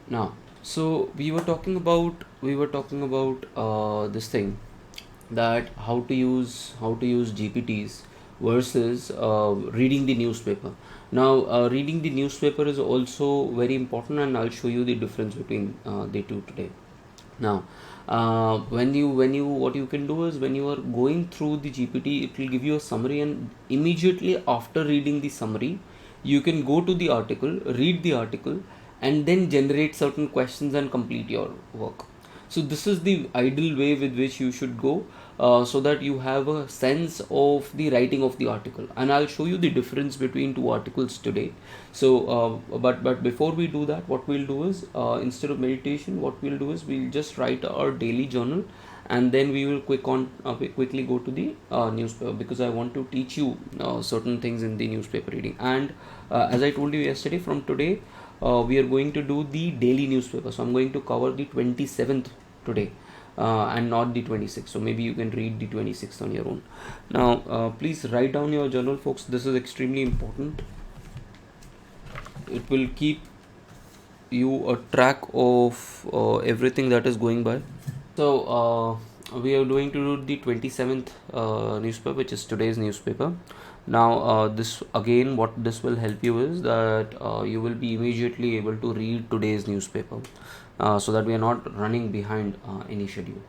Now, so we were talking about this thing, that how to use GPTs versus reading the newspaper. Now, reading the newspaper is also very important, and I'll show you the difference between the two today. Now, when you what you can do is, when you are going through the GPT, it will give you a summary, and immediately after reading the summary, you can go to the article, read the article, and then generate certain questions and complete your work. So this is the ideal way with which you should go, so that you have a sense of the writing of the article, and I'll show you the difference between two articles today. So but before we do that, what we'll do is, instead of meditation, what we'll do is, we'll just write our daily journal, and then we will quickly go to the newspaper, because I want to teach you certain things in the newspaper reading. And as I told you yesterday, from today we are going to do the daily newspaper. So I'm going to cover the 27th today, and not the 26th. So maybe you can read the 26th on your own. Now, please write down your journal, folks. This is extremely important. It will keep you a track of everything that is going by. So we are going to do the 27th newspaper, which is today's newspaper. Now, this again, what this will help you is that you will be immediately able to read today's newspaper, so that we are not running behind any schedule.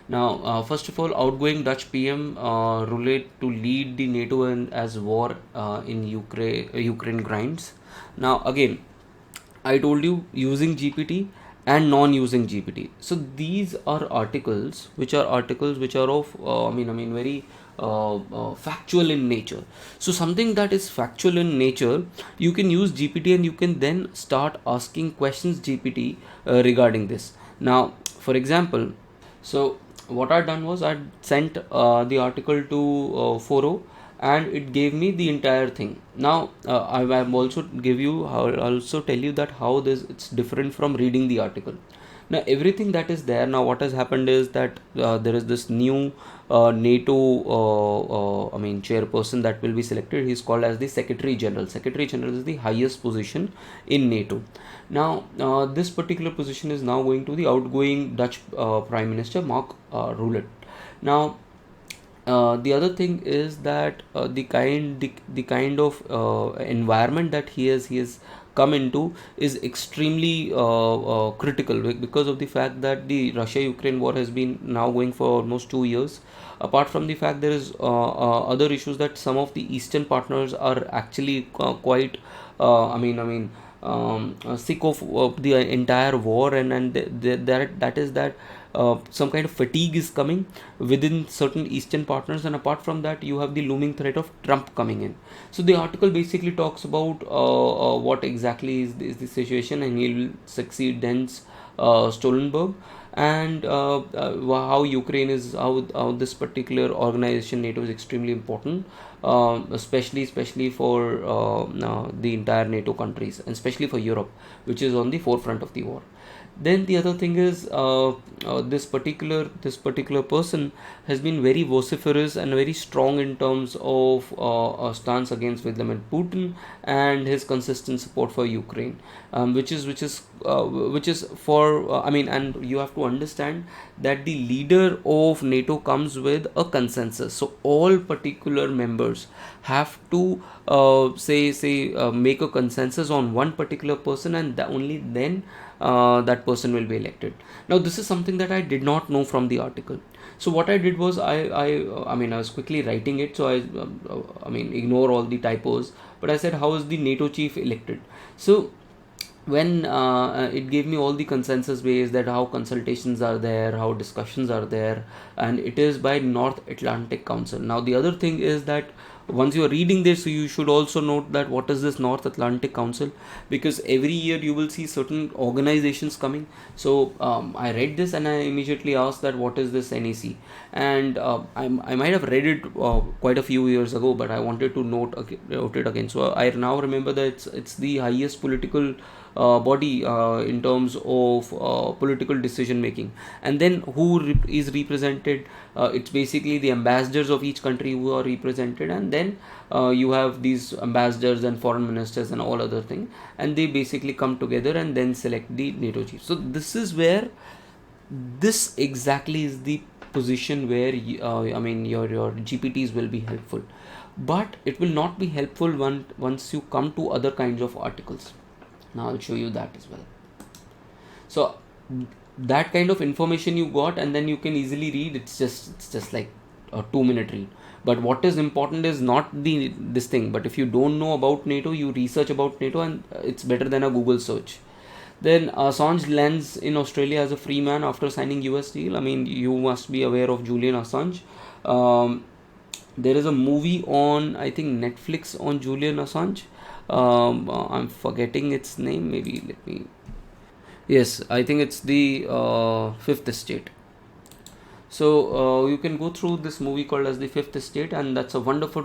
Now, first of all, outgoing Dutch PM ruled to lead the NATO as war in Ukraine grinds. Now, again, I told you, using GPT and non-using GPT. So these are articles which are of very factual in nature. So something that is factual in nature, you can use GPT, and you can then start asking questions GPT regarding this. Now, for example, so what I done was, I sent the article to Foro, and it gave me the entire thing. Now, I will also also tell you that how this it's different from reading the article. Now, everything that is there. Now, what has happened is that there is this new NATO chairperson that will be selected. He's called as the Secretary General. Secretary General is the highest position in NATO. Now, this particular position is now going to the outgoing Dutch Prime Minister, Mark Rutte. Now, the other thing is that the kind of environment that he has come into is extremely critical, because of the fact that the Russia-Ukraine war has been now going for almost 2 years. Apart from the fact, there is other issues, that some of the Eastern partners are actually quite sick of the entire war, and that is that some kind of fatigue is coming within certain Eastern partners. And apart from that, you have the looming threat of Trump coming in. So the article basically talks about what exactly is the situation, and he will succeed Jens Stoltenberg, and how Ukraine is, how this particular organization NATO is extremely important, especially for the entire NATO countries, and especially for Europe, which is on the forefront of the war. Then the other thing is, this particular person has been very vociferous and very strong in terms of a stance against Vladimir Putin, and his consistent support for Ukraine, which is for and you have to understand that the leader of NATO comes with a consensus. So all particular members have to make a consensus on one particular person, and only then that person will be elected. Now, this is something that I did not know from the article. So what I did was, I was quickly writing it, so ignore all the typos, but I said, how is the NATO chief elected? So when it gave me all the consensus ways, that how consultations are there, how discussions are there, and it is by North Atlantic Council. Now, the other thing is that once you are reading this, you should also note that what is this North Atlantic Council, because every year you will see certain organizations coming. So I read this, and I immediately asked that what is this NEC, and I might have read it quite a few years ago, but I wanted to note it again. So I now remember that it's the highest political body in terms of political decision making. And then who is represented? It's basically the ambassadors of each country who are represented, and then you have these ambassadors and foreign ministers and all other things, and they basically come together and then select the NATO chief. So this is where, this exactly is the position where your GPTs will be helpful, but it will not be helpful once you come to other kinds of articles. Now I'll show you that as well. So that kind of information you got, and then you can easily read. It's just like a 2-minute read. But what is important is not this thing, but if you don't know about NATO, you research about NATO, and it's better than a Google search. Then Assange lands in Australia as a free man after signing US deal. I mean, you must be aware of Julian Assange. There is a movie on, I think, Netflix on Julian Assange. I'm forgetting its name. Maybe let me. Yes, I think it's the Fifth Estate. So you can go through this movie called as the Fifth Estate, and that's a wonderful.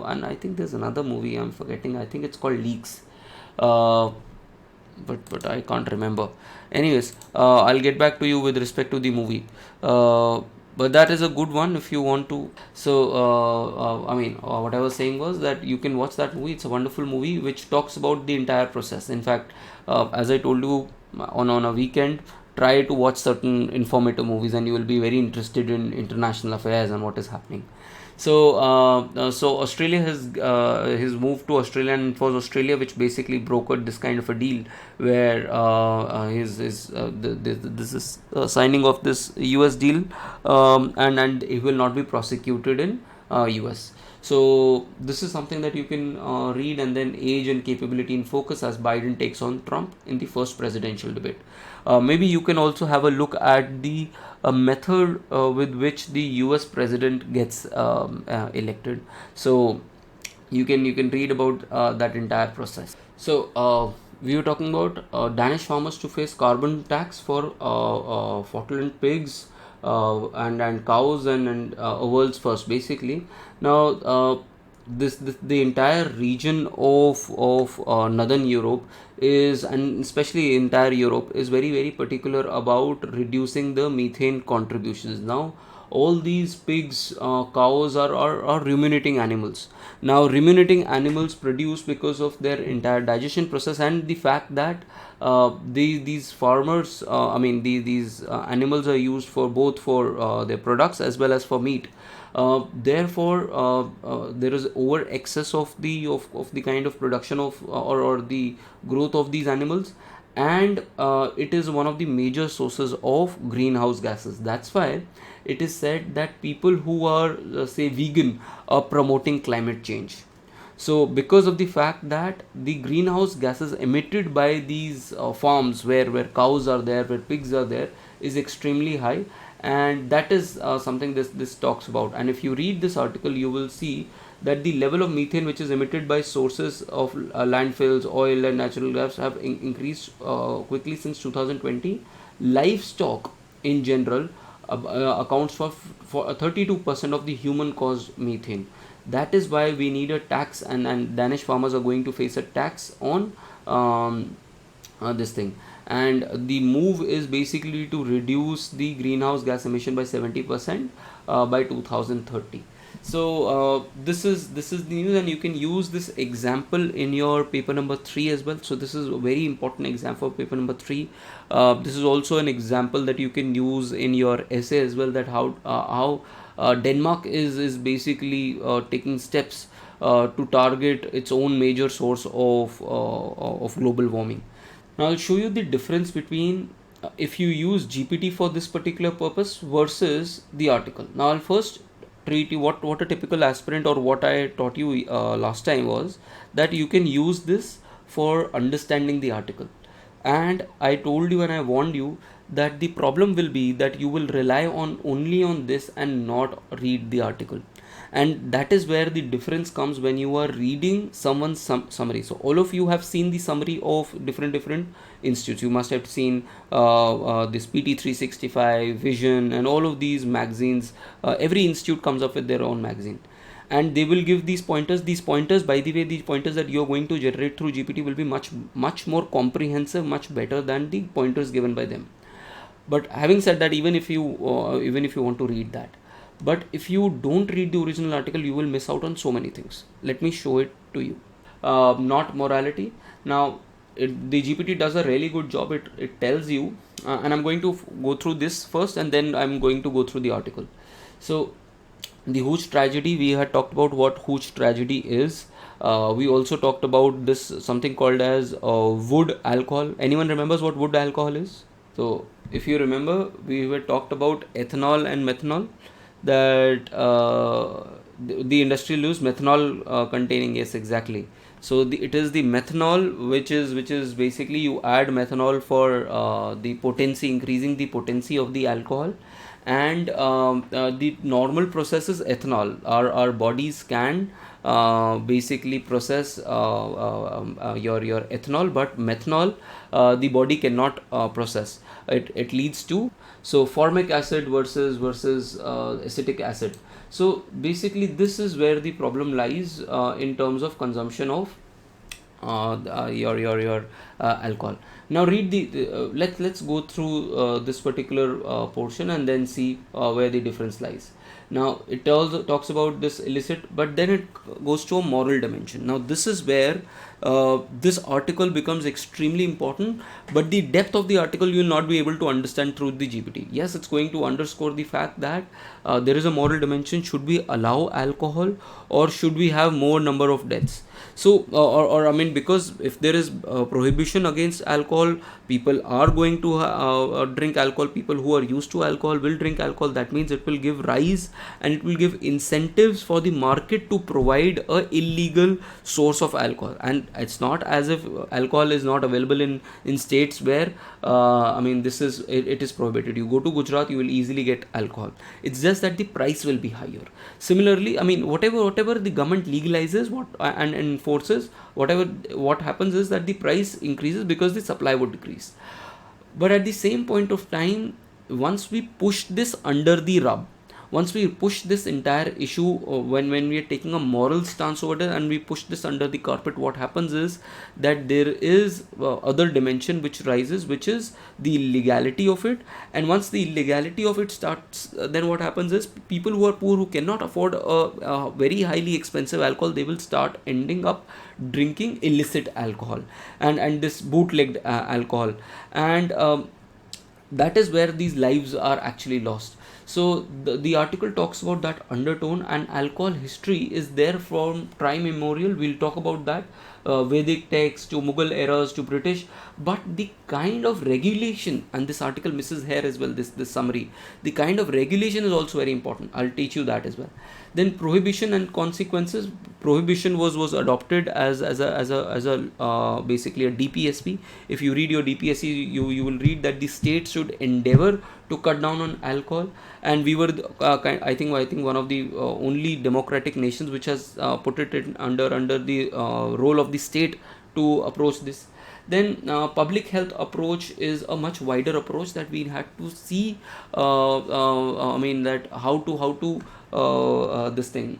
And I think there's another movie I'm forgetting. I think it's called Leaks. But I can't remember. Anyways, I'll get back to you with respect to the movie. But that is a good one if you want to. So what I was saying was that you can watch that movie. It's a wonderful movie which talks about the entire process. In fact, as I told you, on a weekend, try to watch certain informative movies, and you will be very interested in international affairs and what is happening. So Australia has his move to Australia, and it was Australia which basically brokered this kind of a deal where this is signing of this US deal, and he will not be prosecuted in US. So this is something that you can read, and then age and capability in focus as Biden takes on Trump in the first presidential debate. Maybe you can also have a look at the method with which the US president gets elected. So you can read about that entire process. So we were talking about Danish farmers to face carbon tax for Falkland pigs and cows and a world's first, basically. Now this the entire region of northern Europe is, and especially entire Europe, is very particular about reducing the methane contributions. Now all these pigs, cows are ruminating animals. Now ruminating animals produce, because of their entire digestion process and the fact that these farmers, these animals are used for both for their products as well as for meat. Therefore, there is over excess of the kind of production of or the growth of these animals, and it is one of the major sources of greenhouse gases. That's why it is said that people who are say vegan are promoting climate change. So because of the fact that the greenhouse gases emitted by these farms where cows are there, where pigs are there, is extremely high, and that is something this talks about. And if you read this article, you will see that the level of methane which is emitted by sources of landfills, oil and natural gas have increased quickly since 2020. Livestock in general accounts for 32% of the human caused methane. That is why we need a tax, and Danish farmers are going to face a tax on this thing. And the move is basically to reduce the greenhouse gas emission by 70% by 2030. So this is the news, and you can use this example in your paper number 3 as well. So this is a very important example for paper number 3. This is also an example that you can use in your essay as well, that how Denmark is basically taking steps to target its own major source of global warming. Now I'll show you the difference between if you use GPT for this particular purpose versus the article. Now I'll first treat you what a typical aspirant, or what I taught you last time, was that you can use this for understanding the article. And I told you and I warned you that the problem will be that you will rely on only on this and not read the article. And that is where the difference comes when you are reading someone's summary. So all of you have seen the summary of different institutes. You must have seen this PT 365, Vision, and all of these magazines. Every institute comes up with their own magazine. and they will give these pointers. These pointers, by the way, these pointers that you're going to generate through GPT will be much more comprehensive, much better than the pointers given by them. But having said that, even if you want to read that, but if you don't read the original article, you will miss out on so many things. Let me show it to you. Not morality. Now the GPT does a really good job. It tells you, and I'm going to go through this first, and then I'm going to go through the article. So the huge tragedy, we had talked about what huge tragedy is. We also talked about this something called as wood alcohol. Anyone remembers what wood alcohol is? So if you remember, we were talked about ethanol and methanol, that the industry use methanol containing, yes, exactly. So it is the methanol, which is basically you add methanol for the potency, increasing the potency of the alcohol. And the normal process is ethanol. Our bodies can basically process your ethanol, but methanol the body cannot process. It leads to, so formic acid versus acetic acid. So basically this is where the problem lies in terms of consumption of your alcohol. Now read let's go through this particular portion and then see where the difference lies. Now it also talks about this illicit, but then it goes to a moral dimension. Now this is where this article becomes extremely important, but the depth of the article you will not be able to understand through the GPT. Yes, it's going to underscore the fact that there is a moral dimension. Should we allow alcohol, or should we have more number of deaths? So or I mean, because if there is prohibition against alcohol, people are going to drink alcohol. People who are used to alcohol will drink alcohol. That means it will give rise, and it will give incentives for the market to provide a illegal source of alcohol. And it's not as if alcohol is not available in states where I mean, it is prohibited. You go to Gujarat, you will easily get alcohol. It's just that the price will be higher. Similarly, I mean, whatever the government legalizes and enforces, what happens is that the price increases because the supply would decrease. But at the same point of time, once we push this under the rug, once we push this entire issue, when we are taking a moral stance over there and we push this under the carpet, what happens is that there is other dimension which rises, which is the legality of it. And once the legality of it starts, then what happens is people who are poor, who cannot afford a very highly expensive alcohol, they will start ending up drinking illicit alcohol and this bootlegged alcohol. And that is where these lives are actually lost. So the article talks about that undertone, and alcohol history is there from time immemorial. We'll talk about that, Vedic texts to Mughal eras to British. But the kind of regulation, and this article misses here as well, this summary, the kind of regulation is also very important. I'll teach you that as well. Then prohibition and consequences. Prohibition was adopted as a basically a DPSP. If you read your DPSP, you will read that the state should endeavor to cut down on alcohol. And we were I think one of the only democratic nations which has put it under the role of the state to approach this. Then public health approach is a much wider approach that we had to see. I mean, that how to this thing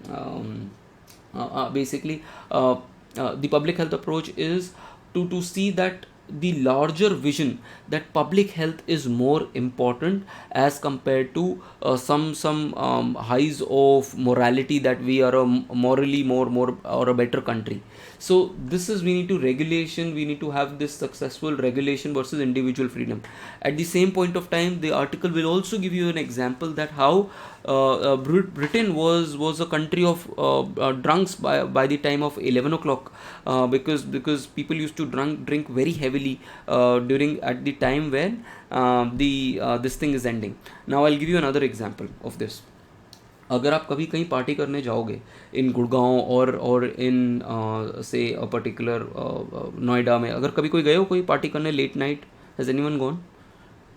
basically the public health approach is to see that the larger vision, that public health is more important as compared to some highs of morality, that we are a morally more or a better country. So this is, we need to regulation, we need to have this successful regulation versus individual freedom. At the same point of time, the article will also give you an example that how Britain was a country of drunks by the time of 11 o'clock, because people used to drink very heavily during at the time when this thing is ending. Now I'll give you another example of this. अगर आप कभी कहीं party करने जाओगे इन गुड़गांव और इन से a particular Noida में, अगर कभी कोई गए हो कोई पार्टी करने late night, has anyone gone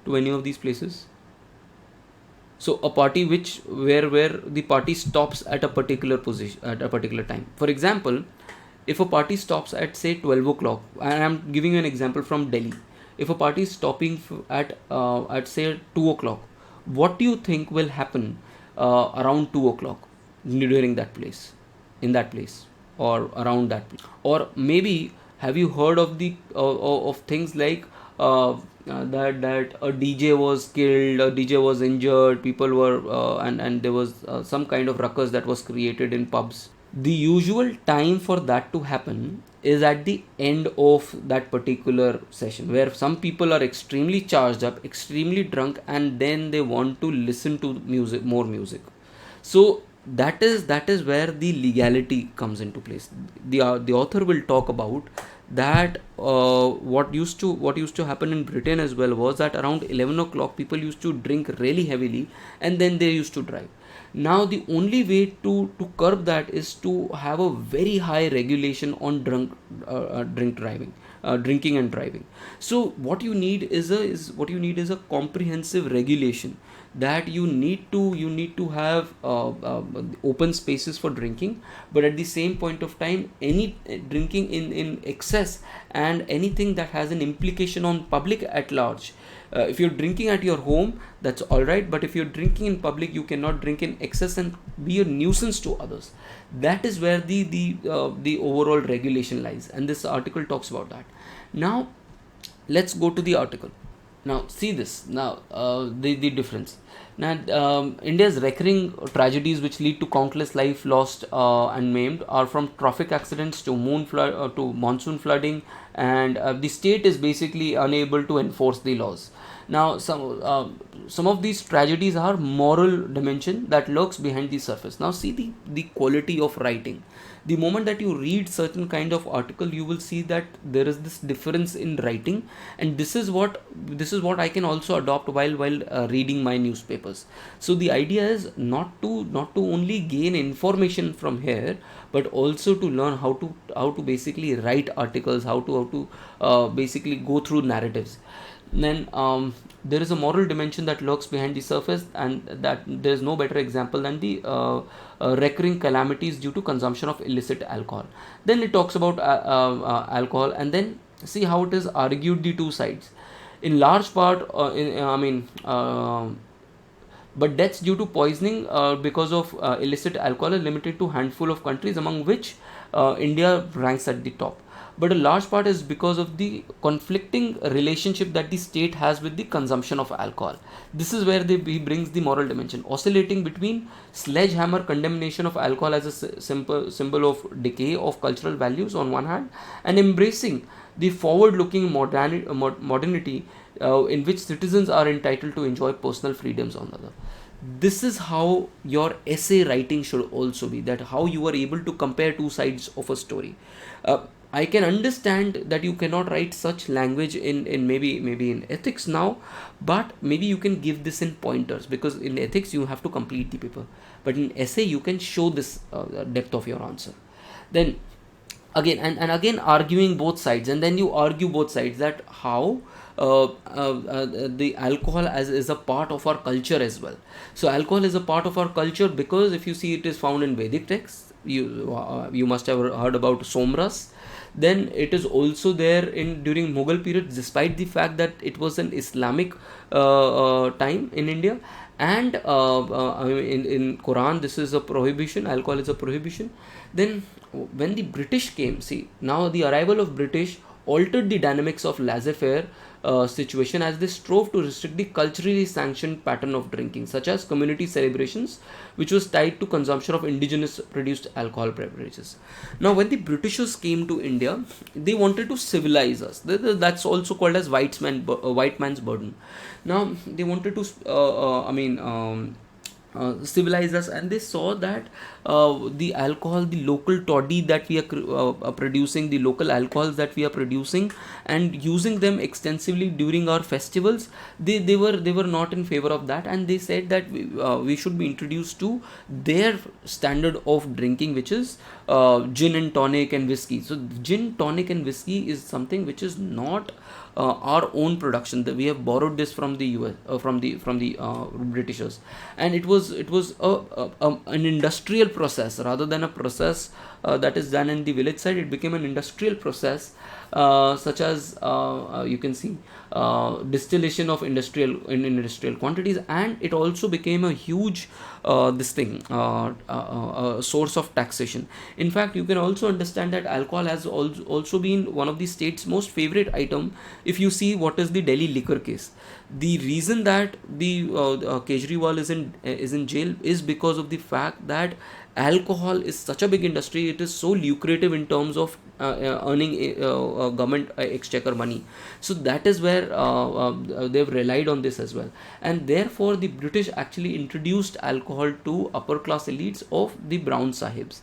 to any of these places? So a party where the party stops at a particular position at a particular time. For example, if a party stops at say 12 o'clock, and I'm giving you an example from Delhi. If a party is stopping at say 2 o'clock, what do you think will happen around 2 o'clock? during that place, in that place, or around that place. Or maybe have you heard of the of things like that a DJ was killed, a DJ was injured, people were and there was some kind of ruckus that was created in pubs. The usual time for that to happen is at the end of that particular session, where some people are extremely charged up, extremely drunk, and then they want to listen to music, more music. So that is where the legality comes into place. The author will talk about that what used to happen in Britain as well was that around 11 o'clock people used to drink really heavily, and then they used to drive. Now the only way to curb that is to have a very high regulation on drinking and driving. So what you need is a comprehensive regulation, that you need to have open spaces for drinking, but at the same point of time, any drinking in excess and anything that has an implication on public at large. If you're drinking at your home, that's all right, but if you're drinking in public, you cannot drink in excess and be a nuisance to others. That is where the overall regulation lies, and this article talks about that. Now let's go to the article. Now see this. Now the difference. Now India's recurring tragedies which lead to countless life lost and maimed are from traffic accidents to to monsoon flooding, and the state is basically unable to enforce the laws. Now some of these tragedies are moral dimension that lurks behind the surface. Now see the quality of writing. The moment that you read certain kind of article, you will see that there is this difference in writing, and this is what I can also adopt while reading my newspapers. So the idea is not to only gain information from here, but also to learn how to basically write articles, how to basically go through narratives. Then there is a moral dimension that lurks behind the surface, and that there is no better example than the recurring calamities due to consumption of illicit alcohol. Then it talks about alcohol, and then see how it is argued the two sides. In large part, but deaths due to poisoning because of illicit alcohol are limited to handful of countries, among which India ranks at the top. But a large part is because of the conflicting relationship that the state has with the consumption of alcohol. This is where he brings the moral dimension, oscillating between sledgehammer condemnation of alcohol as a simple symbol of decay of cultural values on one hand, and embracing the forward-looking modernity in which citizens are entitled to enjoy personal freedoms on the other. This is how your essay writing should also be, that how you are able to compare two sides of a story. I can understand that you cannot write such language in maybe in ethics now, but maybe you can give this in pointers, because in ethics you have to complete the paper, but in essay you can show this depth of your answer. Then again and again arguing both sides, and then you argue both sides, that how the alcohol as is a part of our culture as well. So alcohol is a part of our culture because if you see, it is found in Vedic texts. You must have heard about somras. Then it is also there in during Mughal period, despite the fact that it was an Islamic time in India. And in Quran, this is a prohibition. Alcohol is a prohibition. Then when the British came, see, now the arrival of British altered the dynamics of laissez-faire situation, as they strove to restrict the culturally sanctioned pattern of drinking, such as community celebrations, which was tied to consumption of indigenous produced alcohol beverages. Now, when the Britishers came to India, they wanted to civilize us. That's also called as white man's burden. Now, they wanted to, civilize us, and they saw that the alcohol, the local toddy that we are producing, the local alcohols that we are producing and using them extensively during our festivals, they were not in favor of that, and they said that we should be introduced to their standard of drinking, which is gin and tonic and whiskey. So gin, tonic and whiskey is something which is not our own production. That we have borrowed this from the US, from the Britishers, and it was an industrial process rather than a process that is done in the village side, it became an industrial process, such as you can see distillation of industrial quantities, and it also became a huge this thing source of taxation. In fact, you can also understand that alcohol has also been one of the state's most favorite item. If you see what is the Delhi liquor case, the reason that the Kejriwal is in jail is because of the fact that alcohol is such a big industry. It is so lucrative in terms of earning government exchequer money. So that is where they've relied on this as well, and therefore the British actually introduced alcohol to upper class elites of the brown sahibs.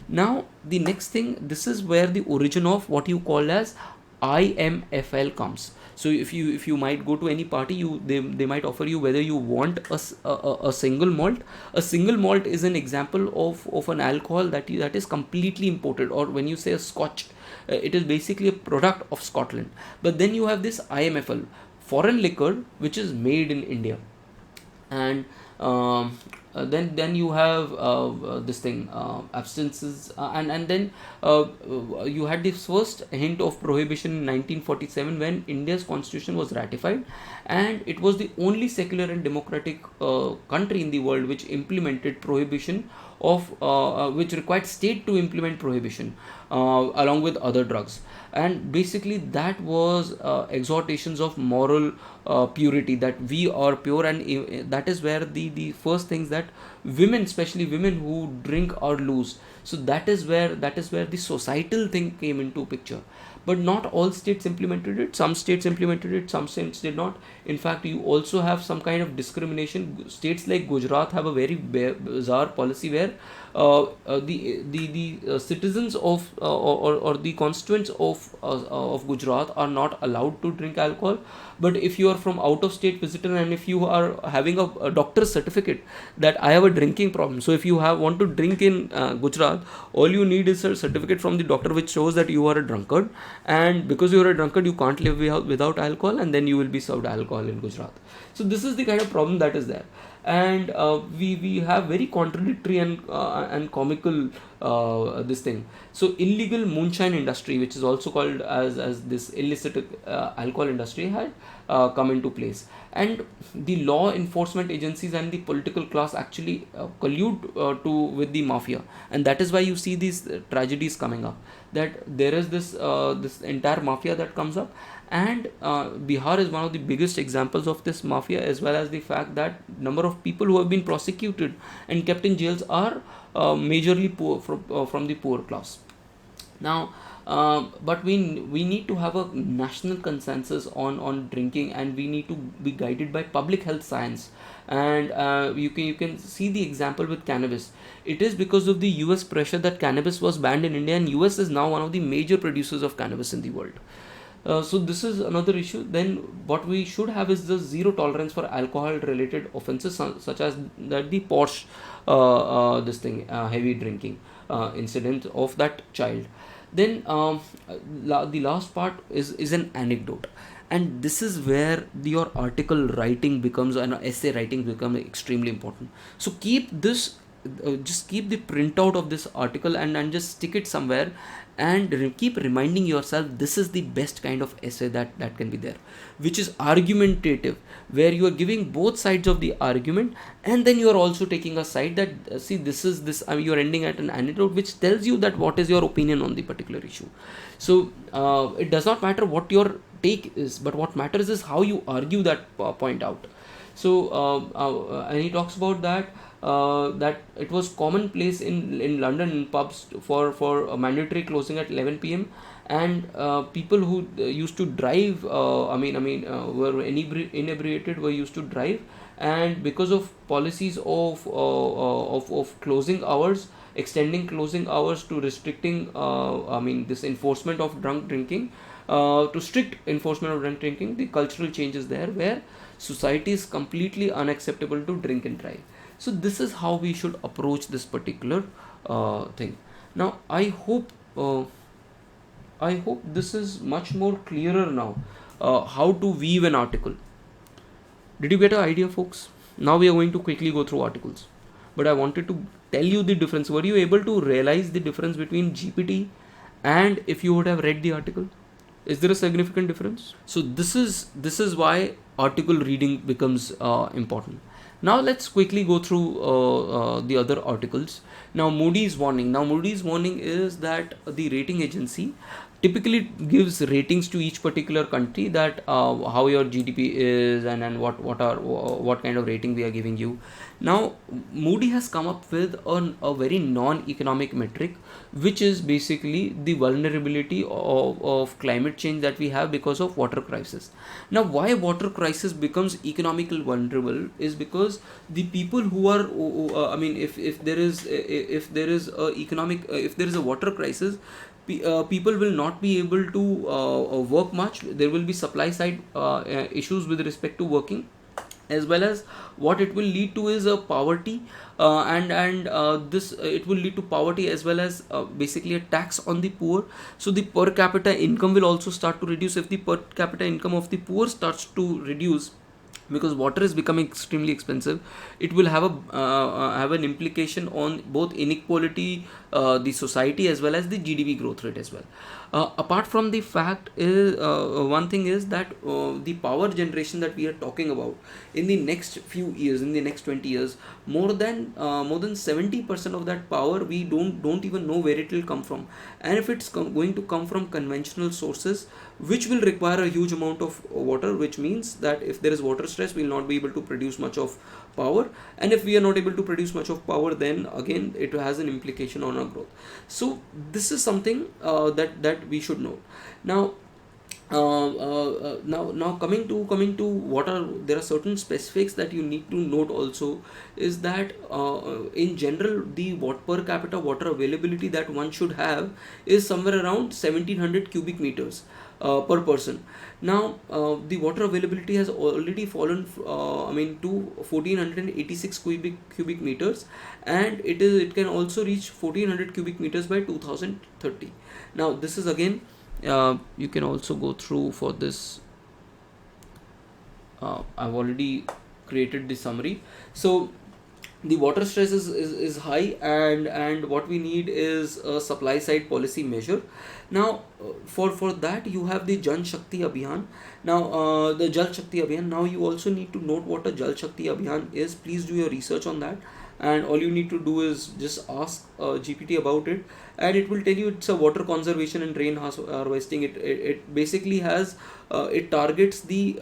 Now the next thing, this is where the origin of what you call as IMFL comes. So if you might go to any party, they might offer you whether you want a single malt. A single malt is an example of an alcohol that is completely imported, or when you say a scotch, it is basically a product of Scotland. But then you have this IMFL, foreign liquor, which is made in India. And then you have this thing, abstinences, and then you had this first hint of prohibition in 1947 when India's constitution was ratified, and it was the only secular and democratic country in the world which implemented prohibition of which required state to implement prohibition along with other drugs. And basically that was exhortations of moral purity, that we are pure. And that is where the first things that women, especially women who drink, are loose. So that is where the societal thing came into picture. But not all states implemented it. Some states implemented it, some states did not. In fact, you also have some kind of discrimination. States like Gujarat have a very bizarre policy where the citizens of or the constituents of Gujarat are not allowed to drink alcohol. But if you are from out of state visitor, and if you are having a doctor's certificate that I have a drinking problem, so if you want to drink in Gujarat, all you need is a certificate from the doctor which shows that you are a drunkard, and because you are a drunkard you can't live without alcohol, and then you will be served alcohol in Gujarat. So this is the kind of problem that is there. And we have very contradictory and comical this thing. So illegal moonshine industry, which is also called as this illicit alcohol industry, had come into place, and the law enforcement agencies and the political class actually collude to with the mafia. And that is why you see these tragedies coming up, that there is this entire mafia that comes up. And Bihar is one of the biggest examples of this mafia, as well as the fact that number of people who have been prosecuted and kept in jails are majorly poor, from the poor class. Now but we need to have a national consensus on drinking, and we need to be guided by public health science. And you can see the example with cannabis. It is because of the US pressure that cannabis was banned in India, and US is now one of the major producers of cannabis in the world. So this is another issue. Then what we should have is the zero tolerance for alcohol related offenses, such as that the Porsche heavy drinking incident of that child. Then the last part is an anecdote, and this is where your article writing becomes, an essay writing becomes extremely important. So keep this, just keep the printout of this article, and just stick it somewhere, and keep reminding yourself this is the best kind of essay that can be there, which is argumentative, where you are giving both sides of the argument, and then you are also taking a side that see, this is this you are ending at an anecdote which tells you that what is your opinion on the particular issue. So it does not matter what your take is, but what matters is how you argue that point out. So and he talks about that it was commonplace in London in pubs for a mandatory closing at 11 p.m. And people who used to drive, were inebriated, were used to drive, and because of policies of closing hours, extending closing hours to restricting, this enforcement of drunk drinking, to strict enforcement of drunk drinking, the cultural changes there, where society is completely unacceptable to drink and drive. So this is how we should approach this particular thing. Now I hope this is much more clearer now, how to weave an article. Did you get an idea, folks? Now we are going to quickly go through articles. but I wanted to tell you the difference. Were you able to realize the difference between GPT and if you would have read the article? Is there a significant difference? So this is why article reading becomes important. Now let's quickly go through the other articles. Now Moody's warning. Now Moody's warning is that the rating agency typically gives ratings to each particular country, that how your GDP is, and what kind of rating we are giving you. Now Moody has come up with a very non-economic metric, which is basically the vulnerability of climate change that we have because of water crisis. Now why water crisis becomes economically vulnerable is because the people who are if there is a economic if there is a water crisis, people will not be able to work much. There will be supply side issues with respect to working, as well as what it will lead to is a poverty, and this it will lead to poverty as well as basically a tax on the poor. So the per capita income will also start to reduce. If the per capita income of the poor starts to reduce, because water is becoming extremely expensive, it will have an implication on both inequality, the society, as well as the GDP growth rate as well. Apart from the fact is one thing is that the power generation that we are talking about in the next few years, in the next 20 years, more than 70% of that power we don't even know where it will come from. And if it's going to come from conventional sources, which will require a huge amount of water, which means that if there is water stress, we will not be able to produce much of power. And if we are not able to produce much of power, then again it has an implication on our growth. So this is something that we should know. Now now coming to what are, there are certain specifics that you need to note also, is that in general the per capita water availability that one should have is somewhere around 1700 cubic meters per person. Now the water availability has already fallen to 1486 cubic meters, and it can also reach 1400 cubic meters by 2030. Now this is again, you can also go through for this. I've already created the summary. So the water stress is high, and what we need is a supply side policy measure. Now for that you have the Jal Shakti Abhiyan. Now the Jal Shakti Abhiyan, now you also need to note what a Jal Shakti Abhiyan is. Please do your research on that, and all you need to do is just ask GPT about it, and it will tell you it's a water conservation and rain harvesting. It basically has it targets the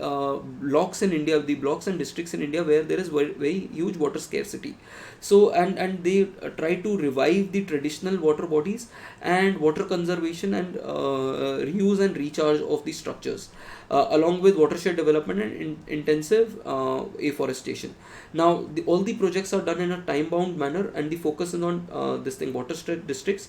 blocks in India, the blocks and districts in India where there is very huge water scarcity. So and they try to revive the traditional water bodies and water conservation and reuse and recharge of the structures, along with watershed development and intensive afforestation. Now all the projects are done in a time bound manner, and the focus is on watershed districts.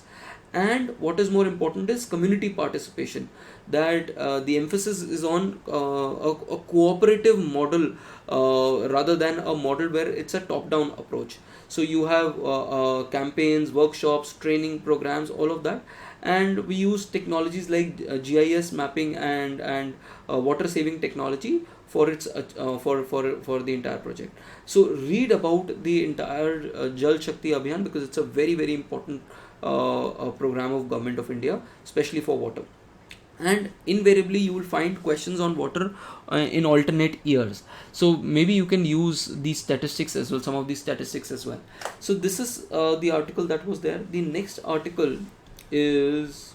And what is more important is community participation, that the emphasis is on a cooperative model rather than a model where it's a top down approach. So you have campaigns, workshops, training programs, all of that, and we use technologies like GIS mapping and water saving technology for its for the entire project. So read about the entire Jal Shakti Abhiyan, because it's a very important program of Government of India, especially for water. And invariably you will find questions on water in alternate years, so maybe you can use these statistics as well, some of these statistics as well. So this is the article that was there. The next article is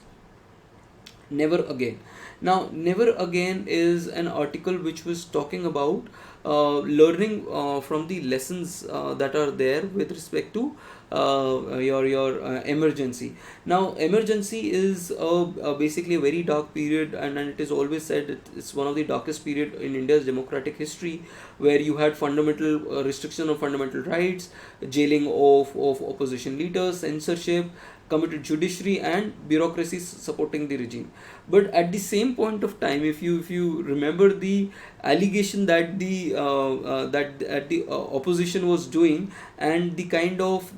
Never Again. Now Never Again is an article which was talking about learning from the lessons that are there with respect to your emergency. Now emergency is basically a very dark period, and it is always said it's one of the darkest period in India's democratic history, where you had fundamental restriction of fundamental rights, jailing of opposition leaders, censorship, committed judiciary, and bureaucracy supporting the regime. But at the same point of time, if you remember the allegation that the opposition was doing, and the kind of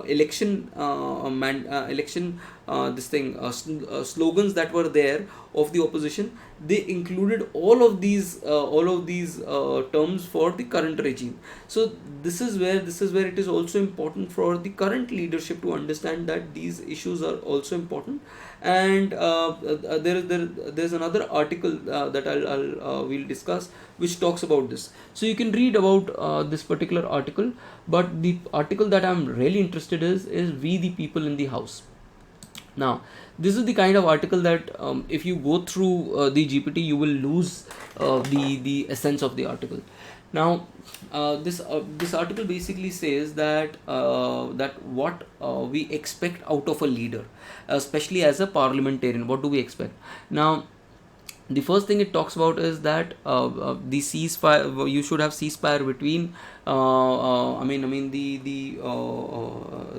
election this thing slogans that were there of the opposition, they included all of these terms for the current regime. So this is where it is also important for the current leadership to understand that these issues are also important. And there's another article that I'll we'll discuss, which talks about this. So you can read about this particular article, but the article that I'm really interested is We the People in the House. Now, this is the kind of article that if you go through the GPT, you will lose the essence of the article. Now, this article basically says that what we expect out of a leader, especially as a parliamentarian. What do we expect? Now, the first thing it talks about is that the ceasefire, you should have ceasefire between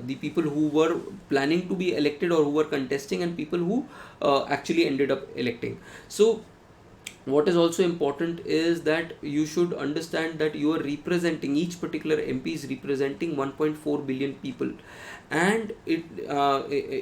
the people who were planning to be elected or who were contesting, and people who actually ended up electing. So what is also important is that you should understand that you are representing, each particular MP is representing 1.4 billion people. And it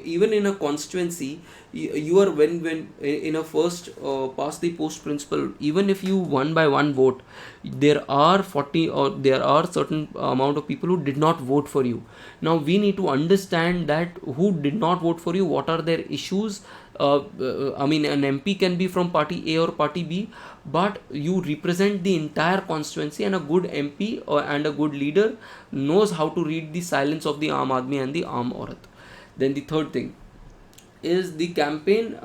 even in a constituency, you are, when in a first past the post principle, even if you one by one vote, there are 40, or there are certain amount of people who did not vote for you. Now we need to understand that who did not vote for you, what are their issues. An MP can be from party A or party B, but you represent the entire constituency, and a good MP and a good leader knows how to read the silence of the Aam Aadmi and the Aam Aurat. Then the third thing is the campaigns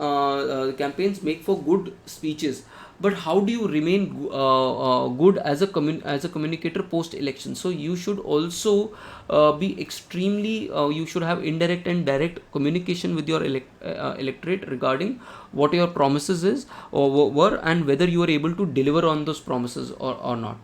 make for good speeches, but how do you remain good as a communicator post election? So you should also be extremely you should have indirect and direct communication with your electorate regarding what your promises is or were, and whether you are able to deliver on those promises or not.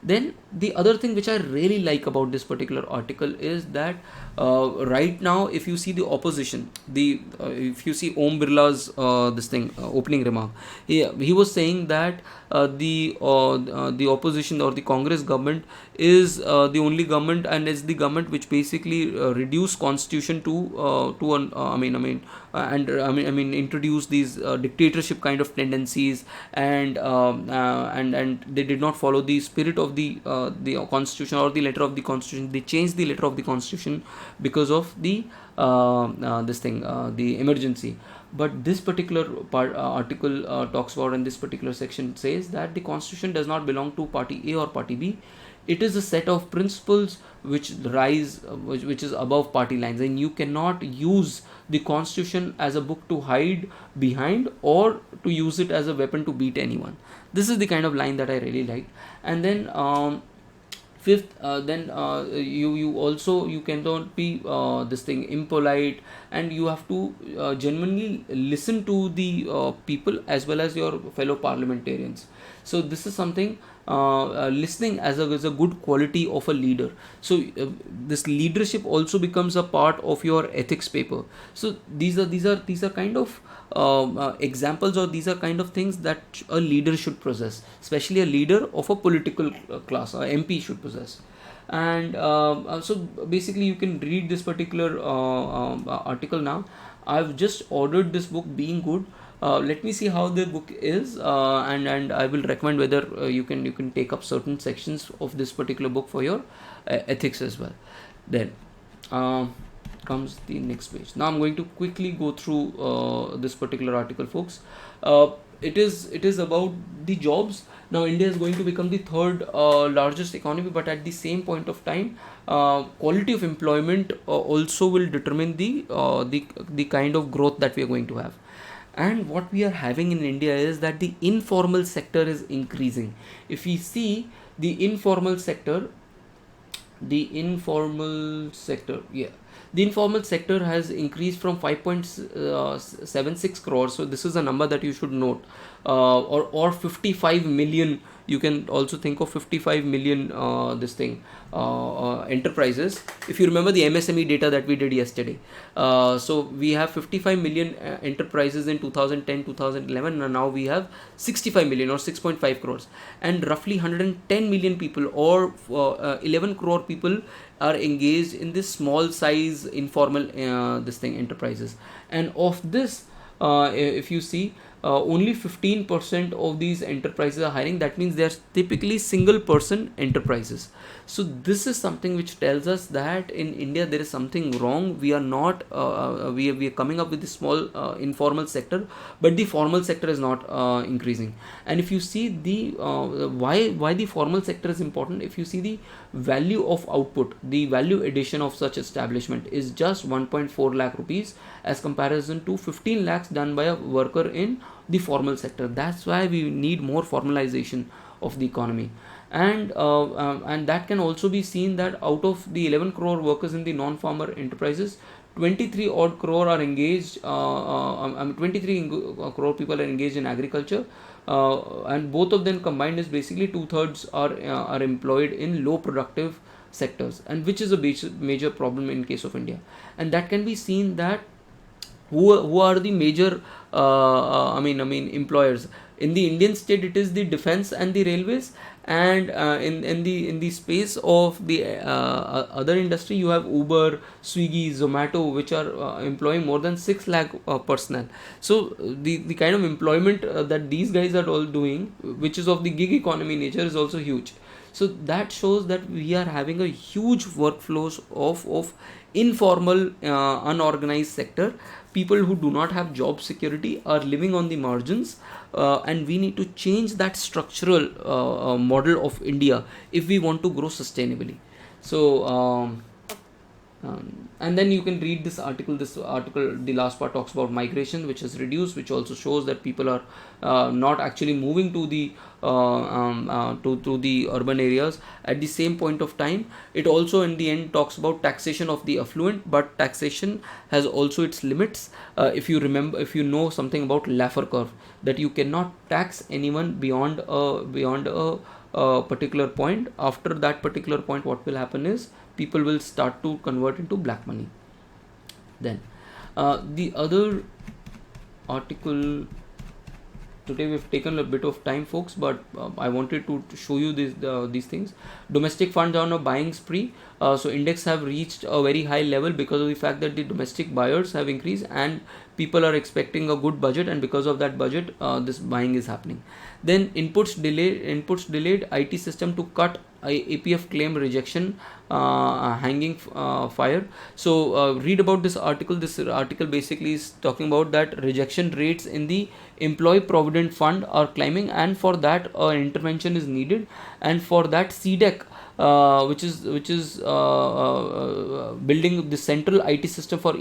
Then the other thing which I really like about this particular article is that right now, if you see the opposition, if you see Om Birla's opening remark, he was saying that the opposition or the Congress government is the only government, and is the government which basically reduce constitution to an introduce these dictatorship kind of tendencies, and they did not follow the spirit of the constitution or the letter of the constitution. They changed the letter of the constitution because of the the emergency. But this particular article talks about, and this particular section says that the constitution does not belong to party A or party B. It is a set of principles which which is above party lines, and you cannot use the constitution as a book to hide behind, or to use it as a weapon to beat anyone. This is the kind of line that I really liked. And then fifth, then you also, you cannot be impolite, and you have to genuinely listen to the people as well as your fellow parliamentarians. So this is something, listening as a good quality of a leader. So this leadership also becomes a part of your ethics paper. So these are kind of examples, or these are kind of things that a leader should possess, especially a leader of a political class, or MP should possess. And so basically you can read this particular article now. I've just ordered this book, Being Good. Let me see how the book is, and I will recommend whether you can take up certain sections of this particular book for your ethics as well. Then comes the next page. Now I'm going to quickly go through this particular article, folks. It is about the jobs. Now India is going to become the third largest economy, but at the same point of time, quality of employment also will determine the kind of growth that we are going to have. And what we are having in India is that the informal sector is increasing. If we see the informal sector, the informal sector has increased from 5.76 crores. So this is a number that you should note, or 55 million you can also think of 55 million enterprises. If you remember the MSME data that we did yesterday, so we have 55 million enterprises in 2010 2011, and now we have 65 million or 6.5 crores, and roughly 110 million people or 11 crore people are engaged in this small size informal enterprises. And of this, if you see, only 15% of these enterprises are hiring. That means they are typically single person enterprises. So this is something which tells us that in India there is something wrong. We are not we are coming up with the small informal sector, but the formal sector is not increasing. And if you see the why the formal sector is important, if you see the value of output, the value addition of such establishment is just 1.4 lakh rupees as comparison to 15 lakhs done by a worker in the formal sector. That's why we need more formalization of the economy. And that can also be seen that out of the 11 crore workers in the non-farmer enterprises, 23 odd crore are engaged 23 crore people are engaged in agriculture, and both of them combined is basically 2/3 are employed in low productive sectors, and which is a major problem in case of India. And that can be seen that who are the major employers in the Indian state. It is the defense and the railways, and in the space of the other industry, you have Uber, Swiggy, Zomato, which are employing more than 6 lakh personnel. So the kind of employment that these guys are all doing, which is of the gig economy nature, is also huge. So that shows that we are having a huge workflows of informal unorganized sector. People who do not have job security are living on the margins, and we need to change that structural model of India if we want to grow sustainably. So and then you can read this article. The last part talks about migration, which is reduced, which also shows that people are not actually moving to the to the urban areas at the same point of time. It also in the end talks about taxation of the affluent, but taxation has also its limits. If you know something about Laffer curve, that you cannot tax anyone beyond a particular point. After that particular point, what will happen is people will start to convert into black money. Then the other article, today we've taken a bit of time, folks, but I wanted to show you these things. Domestic funds are on a buying spree. So index have reached a very high level because of the fact that the domestic buyers have increased and people are expecting a good budget, and because of that budget, this buying is happening. Then inputs delayed, IT system to cut APF claim rejection hanging fire. So read about this article. This article basically is talking about that rejection rates in the employee provident fund are climbing, and for that intervention is needed. And for that, CDEC, which is building the central IT system for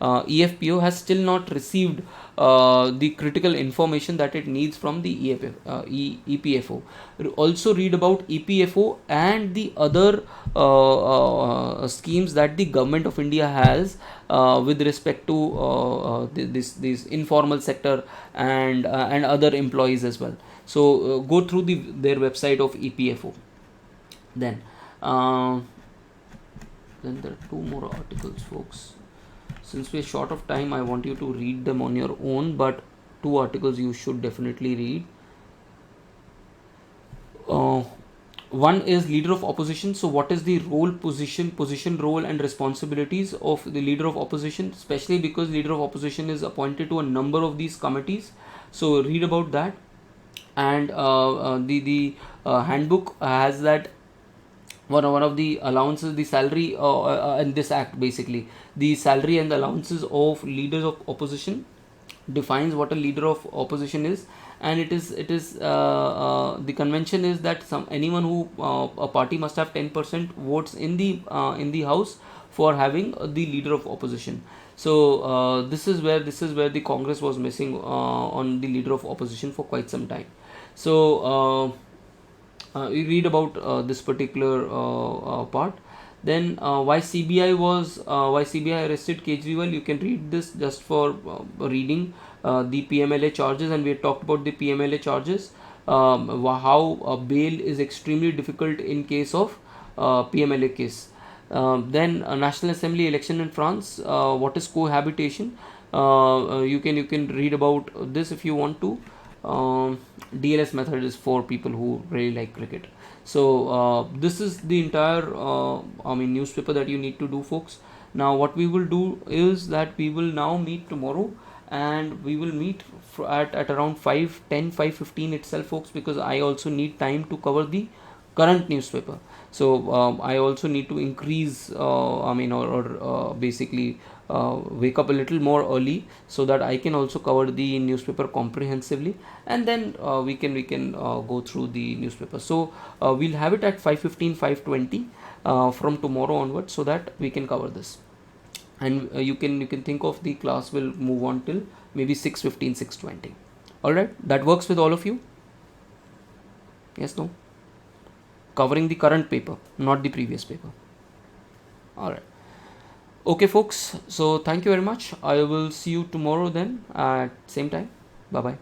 EFPO, has still not received the critical information that it needs from the EPFO. Also read about EPFO and the other schemes that the government of India has with respect to this informal sector and other employees as well. So go through their website of EPFO. Then there are two more articles, folks. Since we're short of time, I want you to read them on your own, but two articles you should definitely read. One is leader of opposition. So what is the position, role and responsibilities of the leader of opposition, especially because leader of opposition is appointed to a number of these committees. So read about that. And the handbook has that one of the allowances, the salary in this act, basically the salary and the allowances of leaders of opposition defines what a leader of opposition is. And it is the convention is that anyone who a party must have 10% votes in the house for having the leader of opposition. So this is where the Congress was missing on the leader of opposition for quite some time. So you read about this particular part. Then why CBI arrested Kejriwal. You can read this just for reading the PMLA charges, and we had talked about the PMLA charges. how bail is extremely difficult in case of PMLA case. Then National Assembly election in France. What is cohabitation? You can read about this if you want to. DLS method is for people who really like cricket. So this is the entire newspaper that you need to do, folks. Now what we will do is that we will now meet tomorrow, and we will meet at around 5:10, 5:15 itself, folks, because I also need time to cover the current newspaper. So I also need to increase basically wake up a little more early, so that I can also cover the newspaper comprehensively, and then we can go through the newspaper. So we'll have it at 5:15, 5:20 from tomorrow onwards, so that we can cover this. And you can think of the class will move on till maybe 6:15, 6:20. All right, that works with all of you? Yes, no? Covering the current paper, not the previous paper. All right. Okay, folks. So thank you very much. I will see you tomorrow then at same time. Bye bye.